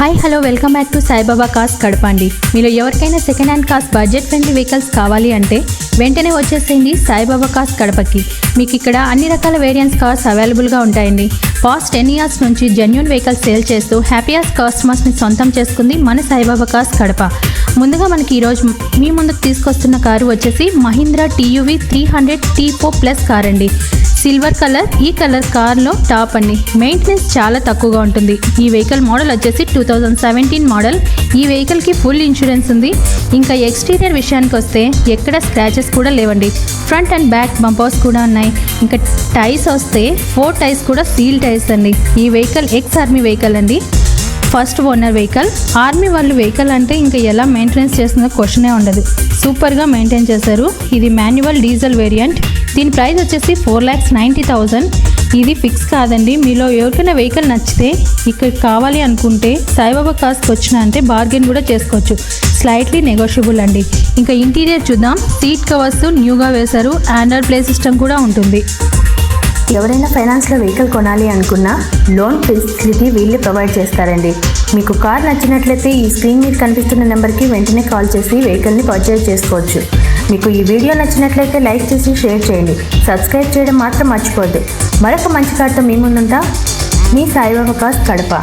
Hi hello welcome back to Saibaba cars Kadapa అండి. మీరు ఎవరికైనా second hand cars budget friendly vehicles కావాలి అంటే వెంటనే వచ్చేసేయండి సాయిబాబా కార్స్ కడపకి. మీకు ఇక్కడ అన్ని రకాల వేరియంట్స్ కార్స్ అవైలబుల్గా ఉంటాయండి. పాస్ట్ 10 years నుంచి జెన్యూన్ వెహికల్స్ సేల్ చేస్తూ హ్యాపీయెస్ట్ కస్టమర్స్ని సొంతం చేసుకుంది మన సాయిబాబా కార్స్ కడప. ముందుగా మనకి ఈరోజు మీ ముందుకు తీసుకొస్తున్న కారు వచ్చేసి మహీంద్రా టీయూవీ 300 T4+ కార్ అండి. Silver colour. ఈ కలర్ కార్లో టాప్ అండి. మెయింటెనెన్స్ చాలా తక్కువగా ఉంటుంది. ఈ వెహికల్ మోడల్ వచ్చేసి 2017 మోడల్. ఈ వెహికల్కి ఫుల్ ఇన్సూరెన్స్ ఉంది. ఇంకా ఎక్స్టీరియర్ విషయానికి వస్తే ఎక్కడ స్క్రాచెస్ కూడా లేవండి. ఫ్రంట్ అండ్ బ్యాక్ బంపర్స్ కూడా ఉన్నాయి. ఇంకా టైర్స్ వస్తే 4 టైర్స్ కూడా సీల్ టైర్స్ అండి. ఈ వెహికల్ ఎక్స్ ఆర్మీ వెహికల్ అండి. First owner vehicle. ఆర్మీ వాళ్ళు వెహికల్ అంటే ఇంకా ఎలా మెయింటెనెన్స్ చేస్తుందో క్వశ్చనే ఉండదు. సూపర్గా మెయింటైన్ చేశారు. ఇది మాన్యువల్ డీజిల్ వేరియంట్. దీని ప్రైస్ వచ్చేసి 4,90,000. ఇది ఫిక్స్ కాదండి. మీలో ఎవరికైనా వెహికల్ నచ్చితే ఇక్కడ కావాలి అనుకుంటే సాయిబాబా కార్స్కి వచ్చిన అంటే బార్గెన్ కూడా చేసుకోవచ్చు. స్లైట్లీ నెగోషియబుల్ అండి. ఇంకా ఇంటీరియర్ చూద్దాం. సీట్ కవర్స్ న్యూగా వేశారు. ఆండ్రాయిడ్ ప్లే సిస్టమ్ కూడా ఉంటుంది. ఎవరైనా ఫైనాన్స్లో వెహికల్ కొనాలి అనుకున్నా లోన్ ఫెసిలిటీ వీళ్ళే ప్రొవైడ్ చేస్తారండి. మీకు కార్ నచ్చినట్లయితే ఈ స్క్రీన్ మీద కనిపిస్తున్న నెంబర్కి వెంటనే కాల్ చేసి వెహికల్ని పర్చేజ్ చేసుకోవచ్చు. మీకు ఈ వీడియో నచ్చినట్లయితే లైక్ చేసి షేర్ చేయండి. సబ్స్క్రైబ్ చేయడం మాత్రం మర్చిపోద్దు. మరొక మంచి కార్తో మీ ముందుంటా. మీ సాయిబాబా కార్స్ కడప.